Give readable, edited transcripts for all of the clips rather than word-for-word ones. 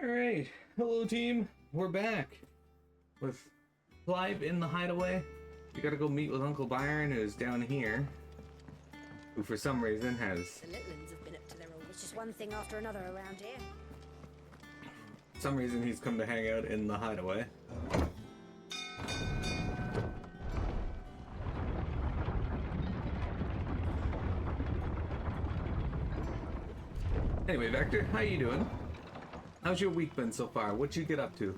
Alright, hello team, we're back with Clive in the hideaway. We gotta go meet with Uncle Byron, who's down here, who for some reason has... The Litlins have been up to their old. It's just one thing after another around here. For some reason he's come to hang out in the hideaway. Anyway, Vector, how you doing? How's your week been so far? What'd you get up to?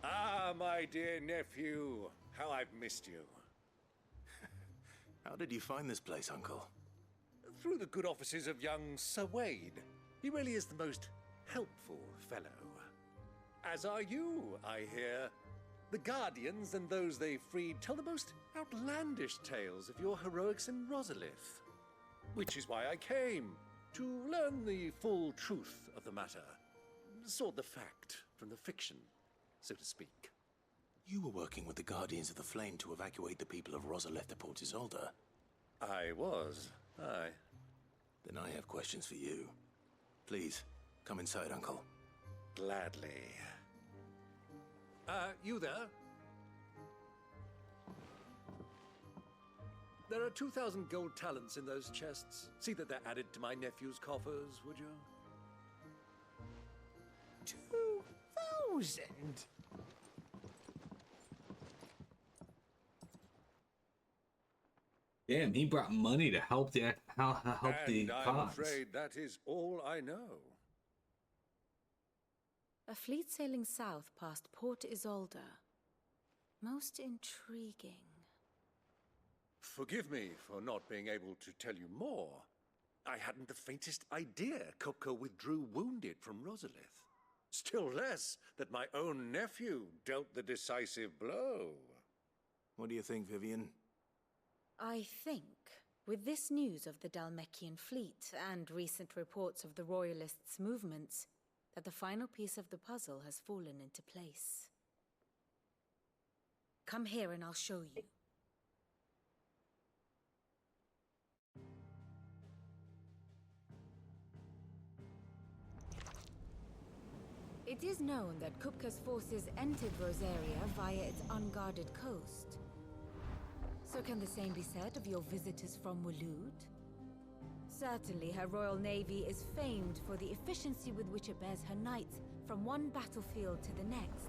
Ah, my dear nephew, how I've missed you. How did you find this place, Uncle? Through the good offices of young Sir Wade. He really is the most helpful fellow. As are you, I hear. The Guardians and those they freed tell the most outlandish tales of your heroics in Rosalith. Which is why I came, to learn the full truth of the matter. Sort the fact from the fiction, so to speak. You were working with the Guardians of the Flame to evacuate the people of Rosalith to Port Isolde. I was, aye. Then I have questions for you. Please, come inside, Uncle. Gladly. You there? There are 2,000 gold talents in those chests. See that they're added to my nephew's coffers, would you? 2,000? Damn, he brought money to help the help the I'm cause. afraid that is all I know. A fleet sailing south past Port Isolde. Most intriguing. Forgive me for not being able to tell you more. I hadn't the faintest idea Kupka withdrew wounded from Rosalith. Still less that my own nephew dealt the decisive blow. What do you think, Vivian? I think, with this news of the Dalmekian fleet and recent reports of the Royalists' movements, that the final piece of the puzzle has fallen into place. Come here and I'll show you. It is known that Kupka's forces entered Rosaria via its unguarded coast. So can the same be said of your visitors from Waloed? Certainly her Royal Navy is famed for the efficiency with which it bears her knights from one battlefield to the next.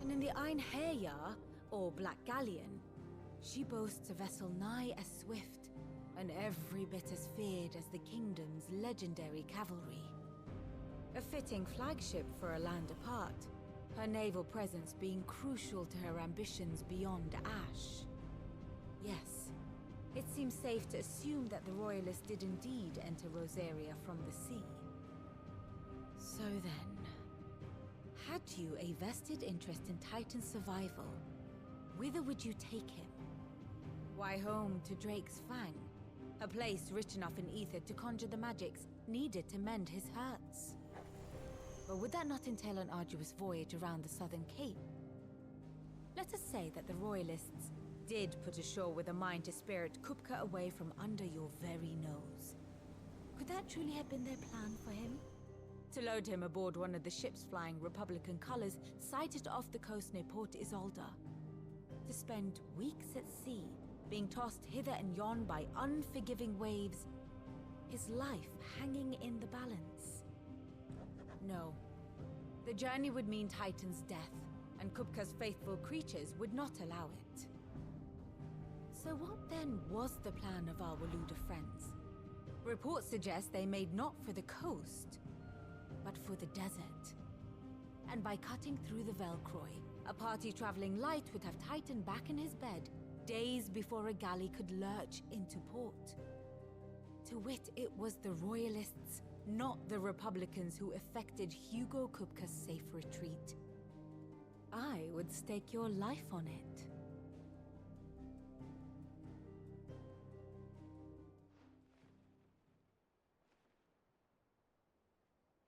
And in the Ein Herja, or Black Galleon, she boasts a vessel nigh as swift and every bit as feared as the kingdom's legendary cavalry. A fitting flagship for a land apart, her naval presence being crucial to her ambitions beyond Ash. Yes, it seems safe to assume that the Royalists did indeed enter Rosaria from the sea. So then, had you a vested interest in Titan's survival, whither would you take him? Why, home to Drake's Fang, a place rich enough in ether to conjure the magics needed to mend his hurts. But would that not entail an arduous voyage around the southern cape? Let us say that the Royalists did put ashore with a mind to spirit Kupka away from under your very nose. Could that truly have been their plan for him? To load him aboard one of the ships flying Republican colors sighted off the coast near Port Isolde? To spend weeks at sea, being tossed hither and yon by unforgiving waves, his life hanging in the balance? No. The journey would mean Titan's death, and Kupka's faithful creatures would not allow it. So what then was the plan of our Waloed friends? Reports suggest they made not for the coast, but for the desert. And by cutting through the Velcroy, a party traveling light would have Titan back in his bed days before a galley could lurch into port. To wit, it was the Royalists, not the Republicans, who effected Hugo Kupka's safe retreat. I would stake your life on it.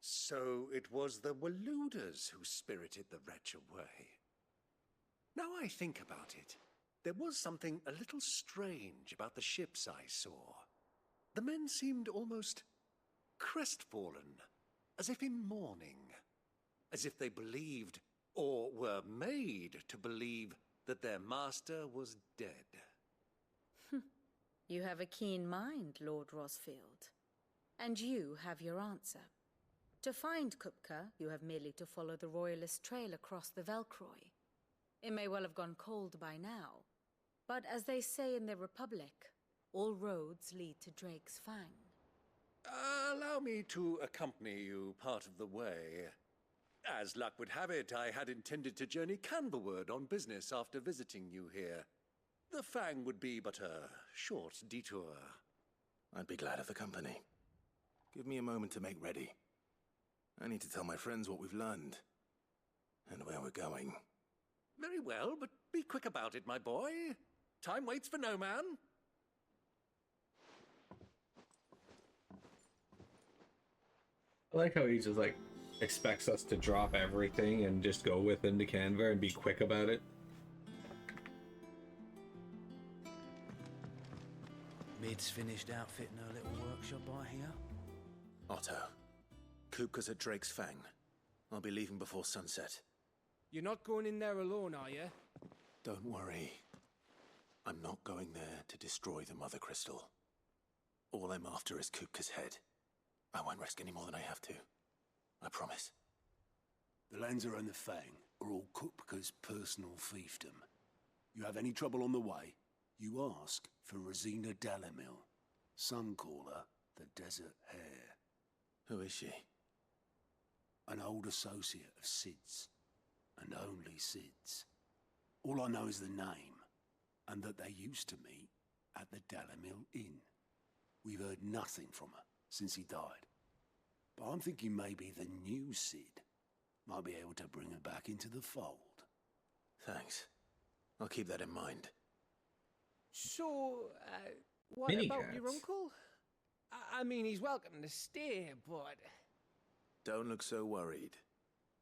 So it was the Waloeders who spirited the wretch away. Now I think about it, there was something a little strange about the ships I saw. The men seemed almost crestfallen, as if in mourning, as if they believed, or were made to believe, that their master was dead. You have a keen mind, Lord Rosfield. And you have your answer. To find Kupka, you have merely to follow the Royalist trail across the Velcroy. It may well have gone cold by now, but as they say in the Republic, all roads lead to Drake's Fang. Allow me to accompany you part of the way. As luck would have it, I had intended to journey Canberward on business after visiting you here. The Fang would be but a short detour. I'd be glad of the company. Give me a moment to make ready. I need to tell my friends what we've learned. And where we're going. Very well, but be quick about it, my boy. Time waits for no man. I like how he just like expects us to drop everything and just go with him to Canva and be quick about it. Mid's finished outfitting her little workshop, I hear. Otto, Kupka's at Drake's Fang. I'll be leaving before sunset. You're not going in there alone, are you? Don't worry. I'm not going there to destroy the Mother Crystal. All I'm after is Kupka's head. I won't risk any more than I have to. I promise. The Lancer and the Fang are all Kupka's personal fiefdom. You have any trouble on the way, you ask for Rosina Dalamel. Some call her the Desert Hare. Who is she? An old associate of Sid's. And only Sid's. All I know is the name, and that they used to meet at the Dalamel Inn. We've heard nothing from her since he died. But I'm thinking maybe the new Sid might be able to bring her back into the fold. Thanks. I'll keep that in mind. So, what Mini about your cats. uncle? I mean, he's welcome to stay, but... Don't look so worried.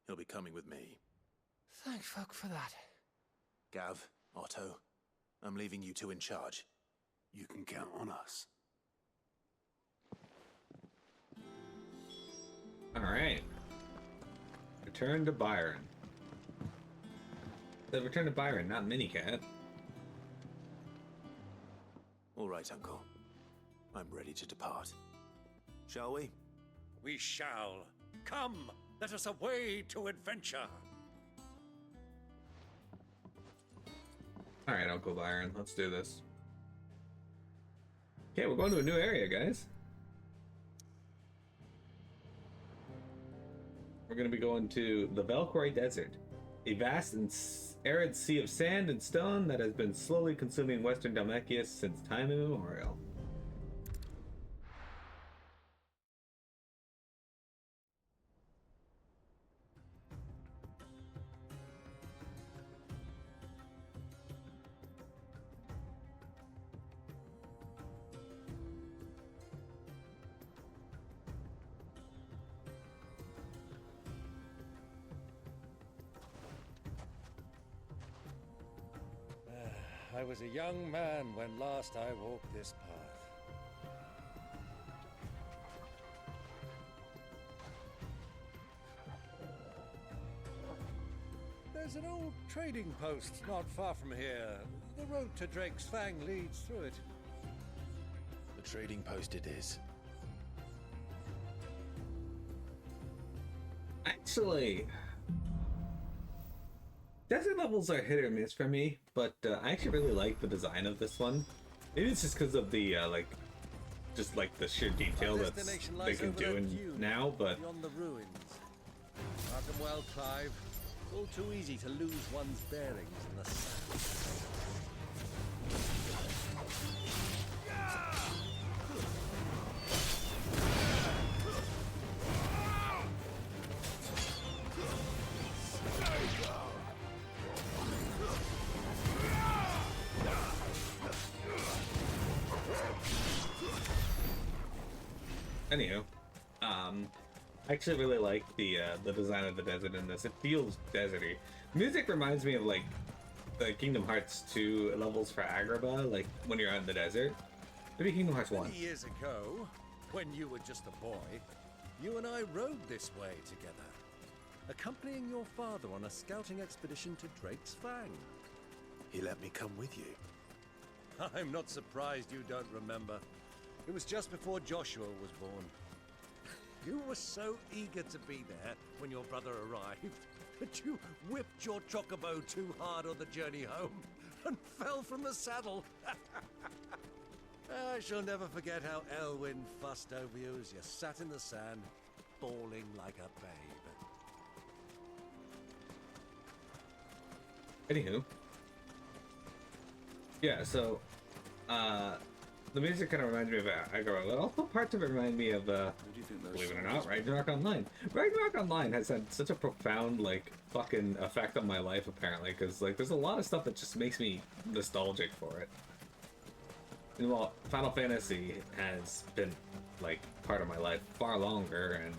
He'll be coming with me. Thank fuck for that. Gav, Otto, I'm leaving you two in charge. You can count on us. Alright. Return to Byron. The return to Byron, not Minicat. All right, Uncle. I'm ready to depart. Shall we? We shall. Come, let us away to adventure. Alright, Uncle Byron, let's do this. Okay, we're going to a new area, guys. We're going to be going to the Velcroy Desert, a vast and arid sea of sand and stone that has been slowly consuming western Dalmacia since time immemorial. I was a young man when last I walked this path. There's an old trading post not far from here. The road to Drake's Fang leads through it. The trading post it is. Actually, desert levels are hit or miss for me, but I actually really like the design of this one. Maybe it's just because of the just like the sheer detail that they can do now. But Beyond the ruins. Mark them well, Clive. All too easy to lose one's bearings in the sand. anywho, I actually really like the design of the desert in this. It feels deserty. Music reminds me of like the Kingdom Hearts 2 levels for Agrabah, like when you're out in the desert. Maybe Kingdom Hearts 1. Many years ago, When you were just a boy, you and I rode this way together, accompanying your father on a scouting expedition to Drake's Fang. He let me come with you. I'm not surprised you don't remember. It was just before Joshua was born. You were so eager to be there when your brother arrived that you whipped your chocobo too hard on the journey home and fell from the saddle. I shall never forget how Elwyn fussed over you as you sat in the sand, bawling like a babe. Anywho. Yeah, so, the music kind of reminds me of Aggro, but also parts of it remind me of, believe it or not, Ragnarok Online. Ragnarok Online has had such a profound, like, fucking effect on my life, apparently, because, like, there's a lot of stuff that just makes me nostalgic for it. And, well, Final Fantasy has been, like, part of my life far longer, and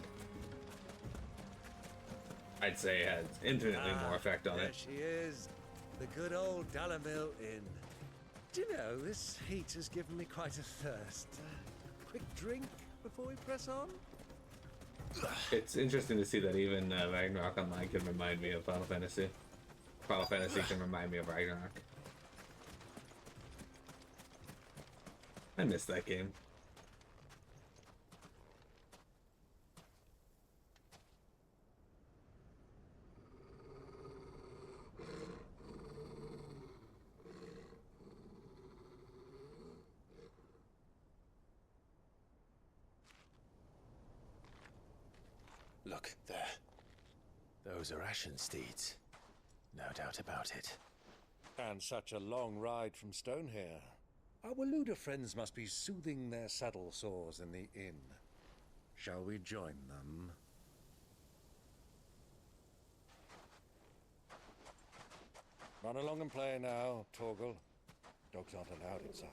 I'd say has infinitely more effect on there it. She is, the good old Dalamel Inn. Do you know, this heat has given me quite a thirst. Quick drink before we press on? It's interesting to see that even Ragnarok Online can remind me of Final Fantasy. Final Fantasy can remind me of Ragnarok. I miss that game. Look, there. Those are Ashen steeds. No doubt about it. And such a long ride from Stonehair. Our Waluda friends must be soothing their saddle sores in the inn. Shall we join them? Run along and play now, Torgal. Dogs aren't allowed inside.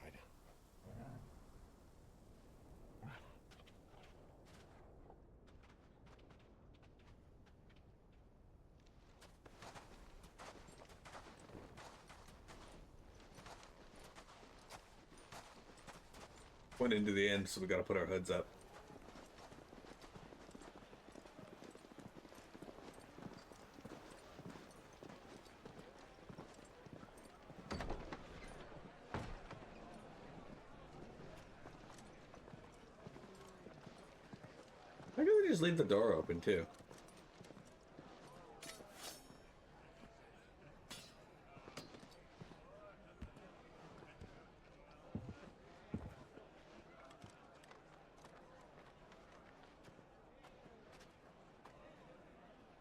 Went into the end, so we gotta put our hoods up. Why do we just leave the door open too?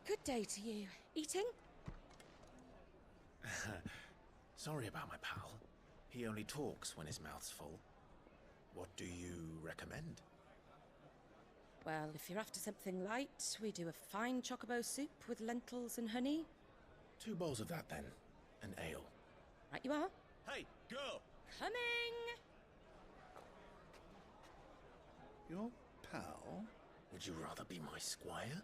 Good day to you. Eating? Sorry about my pal. He only talks when his mouth's full. What do you recommend? Well, if you're after something light, we do a fine chocobo soup with lentils and honey. 2 bowls of that, then. An ale. Right you are. Hey, girl! Coming! Your pal? Would you rather be my squire?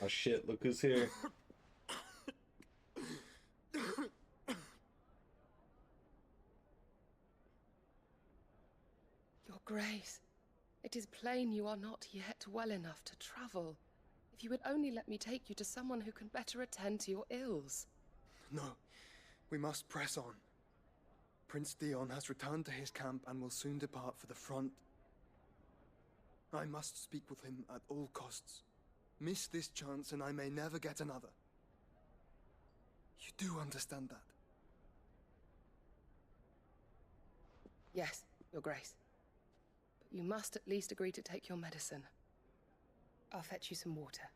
Oh shit, look who's here. Your Grace, it is plain you are not yet well enough to travel. If you would only let me take you to someone who can better attend to your ills. No, we must press on. Prince Theon has returned to his camp and will soon depart for the front. I must speak with him at all costs. Miss this chance and I may never get another. You do understand that? Yes, Your Grace. But you must at least agree to take your medicine. I'll fetch you some water.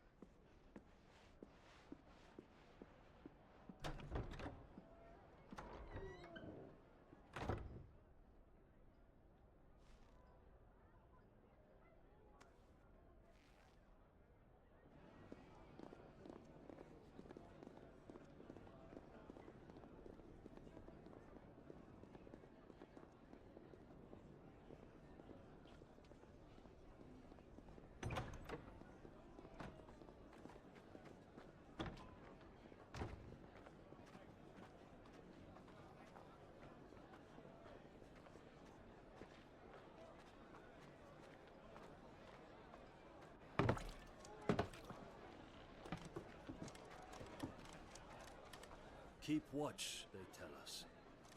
keep watch, they tell us.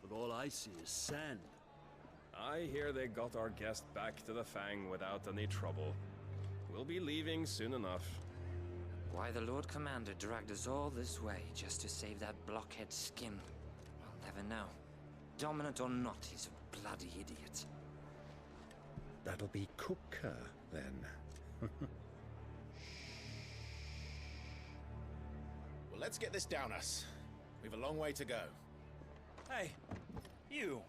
But all I see is sand. I hear they got our guest back to the Fang without any trouble. We'll be leaving soon enough. Why the Lord Commander dragged us all this way just to save that blockhead skin, we'll never know. Dominant or not, he's a bloody idiot. That'll be Kupka, then. Well, let's get this down us. We've a long way to go. Hey, you.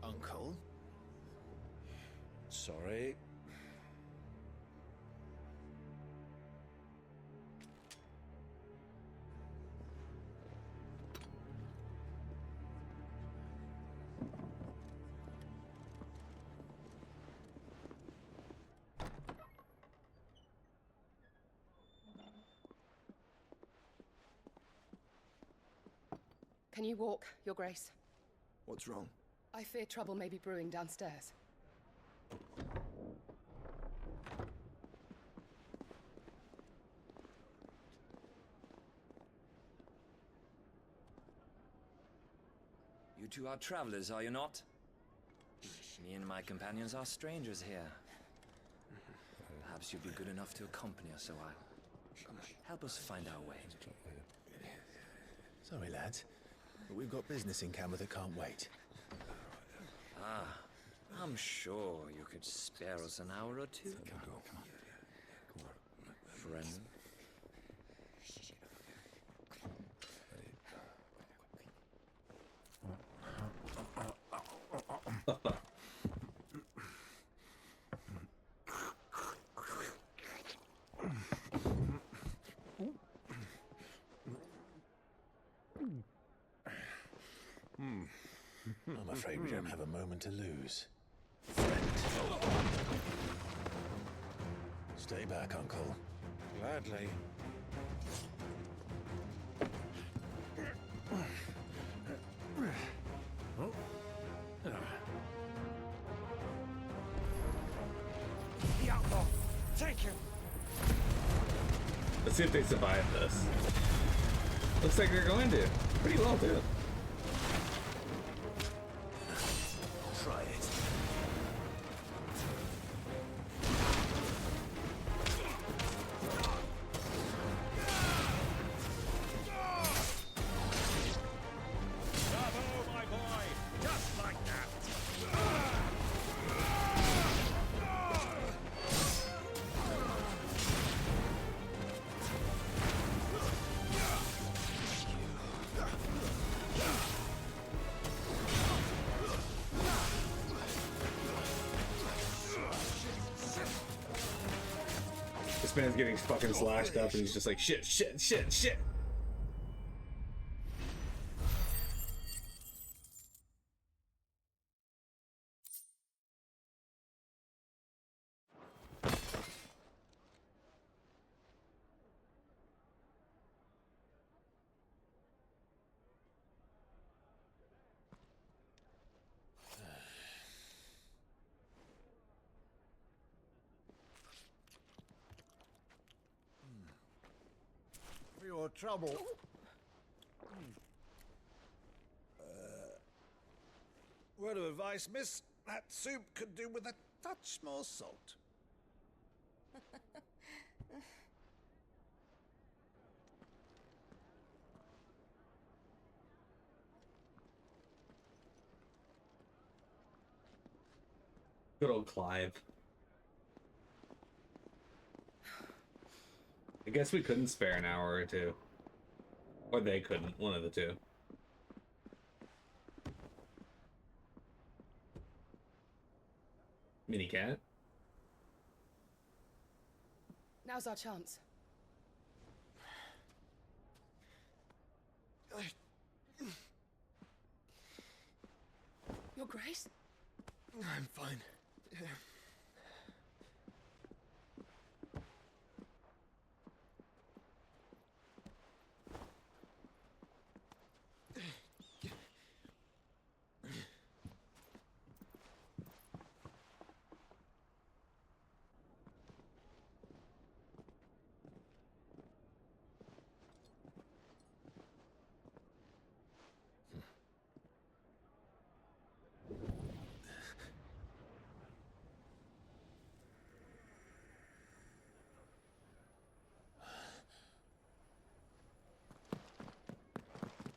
Uncle? Sorry. Can you walk, Your Grace? What's wrong? I fear trouble may be brewing downstairs. You two are travelers, are you not? Me and my companions are strangers here. Perhaps you'd be good enough to accompany us a while. Help us find our way. Sorry, lads, but we've got business in camera that can't wait. Ah, I'm sure you could spare us an hour or two. Come on. Friend. I'm afraid we don't have a moment to lose. Stay back, Uncle. Gladly. The outlaw! Take him! Let's see if they survive this. Looks like they're going to. Pretty well, too. Try it. Bravo, my boy! Just like that! This man's getting fucking slashed up and he's just like, shit, shit, shit, shit. For your trouble. Word of advice, miss. That soup could do with a touch more salt. Good old Clive. I guess we couldn't spare an hour or two. Or they couldn't, one of the two. Mini cat? Now's our chance. Your Grace? I'm fine.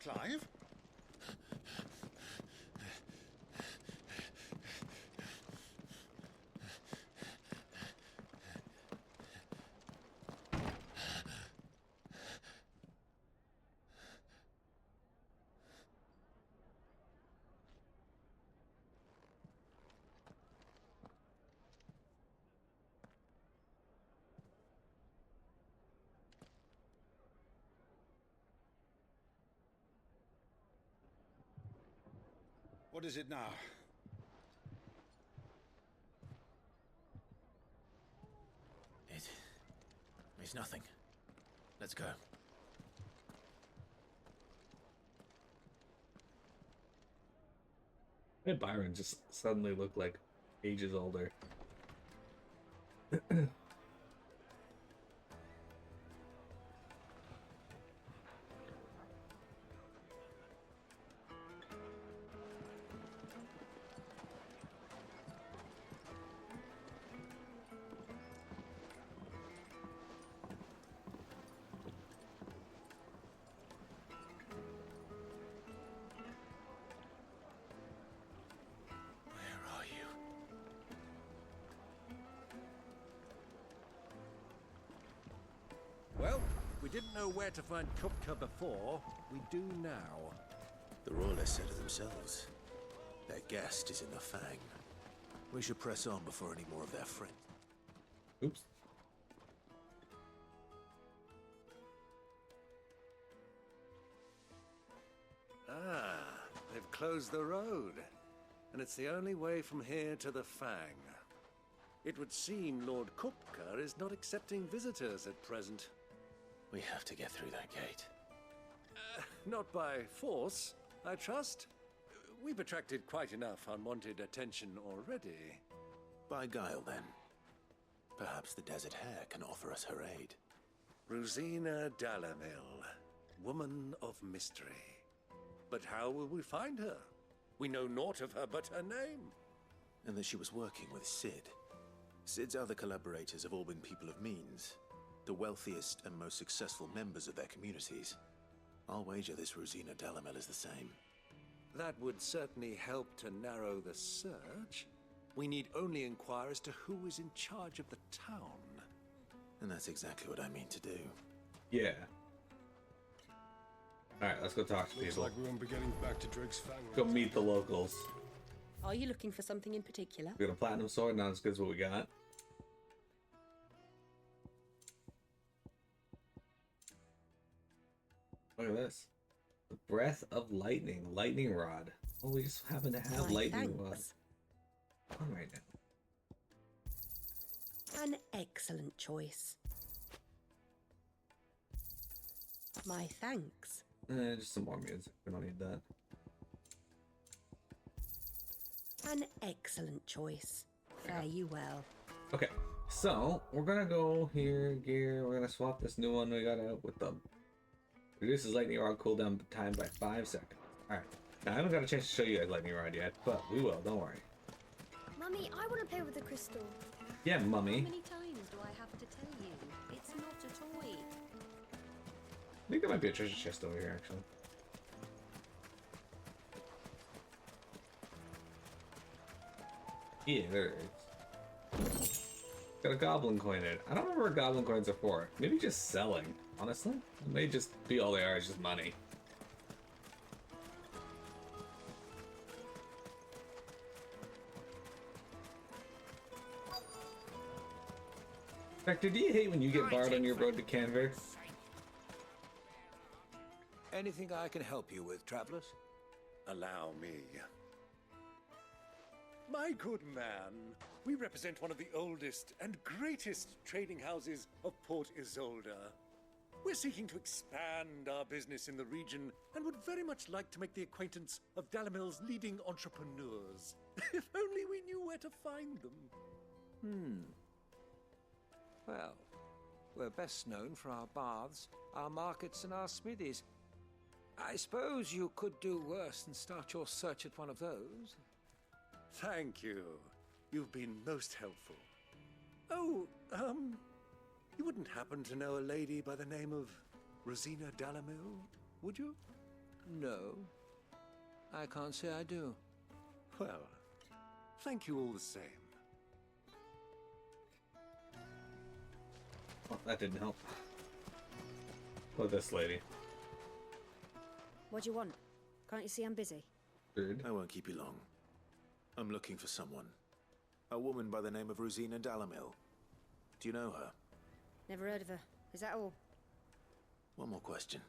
Clive? What is it now? It's nothing. Let's go. Why did Byron just suddenly look like ages older? Well, we didn't know where to find Kupka before. We do now. The royalists said it themselves. Their guest is in the Fang. We should press on before any more of their friends. Oops. Ah, they've closed the road. And it's the only way from here to the Fang. It would seem Lord Kupka is not accepting visitors at present. We have to get through that gate. Not by force, I trust. We've attracted quite enough unwanted attention already. By guile, then. Perhaps the Desert Hare can offer us her aid. Rosina Dalamel, woman of mystery. But how will we find her? We know naught of her but her name. And that she was working with Sid. Sid's other collaborators have all been people of means. The wealthiest and most successful members of their communities. I'll wager this Rosina Dalamel is the same. That would certainly help to narrow the search. We need only inquire as to who is in charge of the town. And that's exactly what I mean to do. Yeah. Alright, let's go talk to Looks people. like we won't be getting back to Drake's Fang. Go meet the locals. Are you looking for something in particular? We got a platinum sword, not as good as what we got. Look at this. The breath of lightning. Lightning rod. Oh, we just happen to have Why, lightning rod thanks. on right now. An excellent choice. My thanks. Just some more music. We don't need that. An excellent choice. Fare you well. Okay, so we're gonna go here, gear. We're gonna swap this new one we got out with the reduces lightning rod cooldown time by 5 seconds. All right, now I haven't got a chance to show you guys lightning rod yet, but we will. Don't worry. Mummy, I want to play with the crystal. Yeah, mummy. How many times do I have to tell you? It's not a toy. I think there might be a treasure chest over here, actually. Yeah, there it is. Got a goblin coin in it. I don't remember what goblin coins are for. Maybe just selling, honestly. It may just be all they are, is just money. Vector, do you hate when you get barred on your road to Canver? Anything I can help you with, travelers? Allow me. My good man, we represent one of the oldest and greatest trading houses of Port Isolde. We're seeking to expand our business in the region and would very much like to make the acquaintance of Dalamel's leading entrepreneurs. If only we knew where to find them. Well, we're best known for our baths, our markets, and our smithies. I suppose you could do worse than start your search at one of those. Thank you. You've been most helpful. Oh, you wouldn't happen to know a lady by the name of Rosina Dalamel, would you? No. I can't say I do. Well, thank you all the same. Well, that didn't help. What this lady? What do you want? Can't you see I'm busy? Rude. I won't keep you long. I'm looking for someone. A woman by the name of Rosina Dalamel. Do you know her? Never heard of her. Is that all? One more question.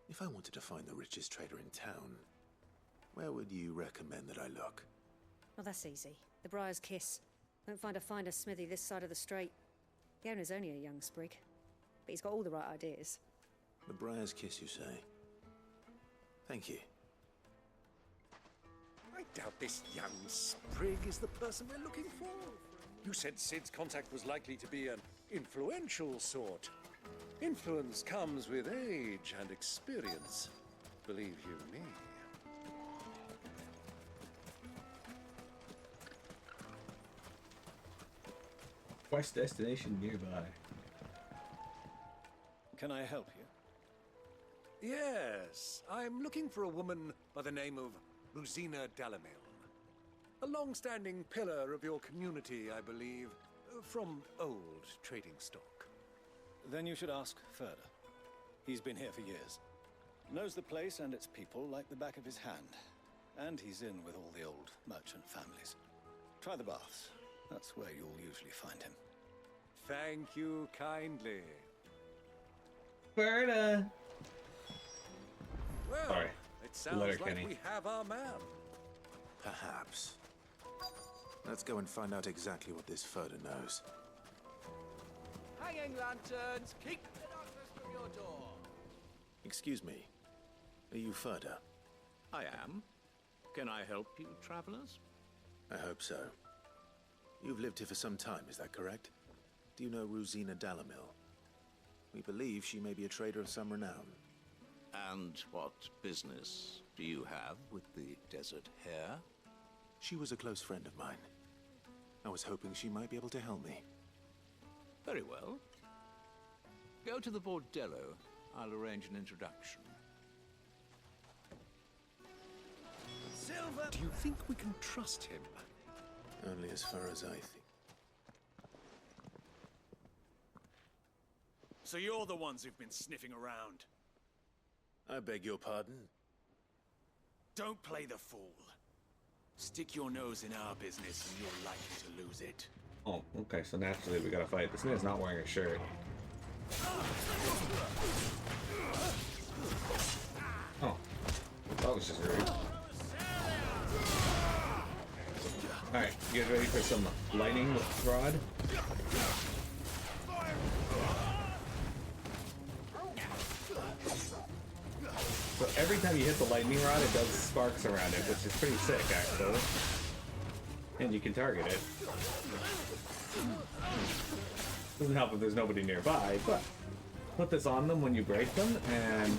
If I wanted to find the richest trader in town, where would you recommend that I look? Oh, that's easy. The Briar's Kiss. Won't find a finer smithy this side of the strait. The owner's only a young sprig, but he's got all the right ideas. The Briar's Kiss, you say? Thank you. I doubt this young sprig is the person we're looking for. You said Sid's contact was likely to be an influential sort. Influence comes with age and experience, believe you me. Quest destination nearby. Can I help you? Yes, I'm looking for a woman by the name of Rosina Dalamel. A long-standing pillar of your community, I believe, from old trading stock. Then you should ask further. He's been here for years. Knows the place and its people like the back of his hand. And he's in with all the old merchant families. Try the baths. That's where you'll usually find him. Thank you kindly. Berta! Well, Sorry. it sounds Letter, like Kenny. we have our man. Perhaps. Let's go and find out exactly what this Furder knows. Hanging lanterns, keep the darkness from your door. Excuse me. Are you Furder? I am. Can I help you, travelers? I hope so. You've lived here for some time, is that correct? Do you know Rosina Dalamel? We believe she may be a trader of some renown. And what business do you have with the desert hare? She was a close friend of mine. I was hoping she might be able to help me. Very well. Go to the bordello. I'll arrange an introduction. Silver! Do you think we can trust him? Only as far as I think. So you're the ones who've been sniffing around. I beg your pardon? Don't play the fool. Stick your nose in our business and you're likely to lose it. Oh, okay, so naturally we gotta fight. This man's not wearing a shirt. Oh, that was just rude. Alright, you guys ready for some lightning rod? So every time you hit the lightning rod, it does sparks around it, which is pretty sick, actually. And you can target it. Doesn't help if there's nobody nearby, but put this on them when you break them, and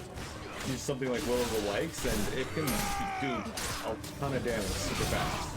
use something like Will of the Likes, and it can do a ton of damage super fast.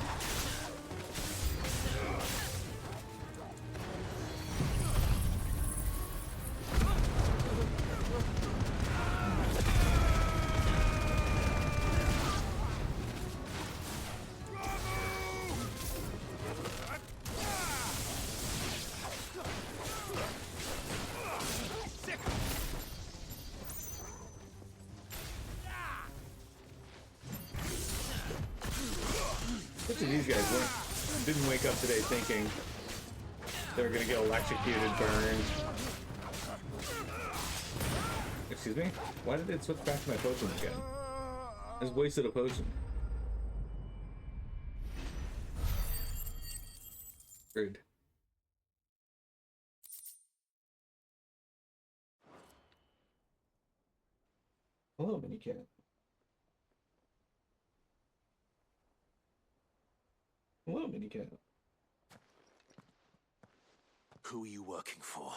These guys didn't wake up today thinking they were gonna get electrocuted, burned. Excuse me? Why did it switch back to my potion again? I just wasted a potion. Rude. Hello, minicat. Hello, minicat. Who are you working for?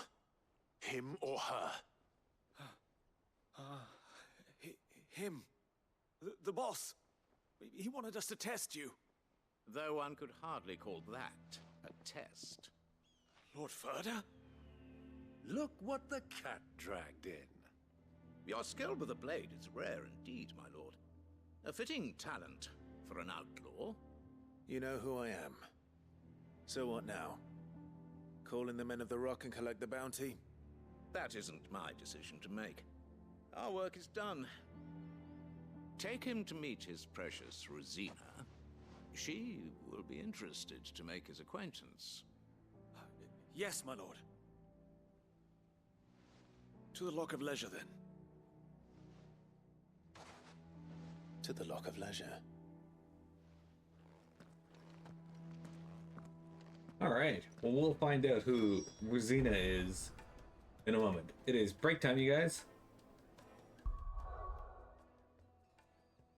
Him or her? Him. The boss. He wanted us to test you. Though one could hardly call that a test. Lord Furder? Look what the cat dragged in. Your skill with the blade is rare indeed, my lord. A fitting talent for an outlaw. You know who I am. So what now? Call in the Men of the Rock and collect the bounty? That isn't my decision to make. Our work is done. Take him to meet his precious Rosina. She will be interested to make his acquaintance. Yes, my lord. To the Lock of Leisure, then. To the Lock of Leisure. Alright, well, we'll find out who Rosina is in a moment. It is break time, you guys.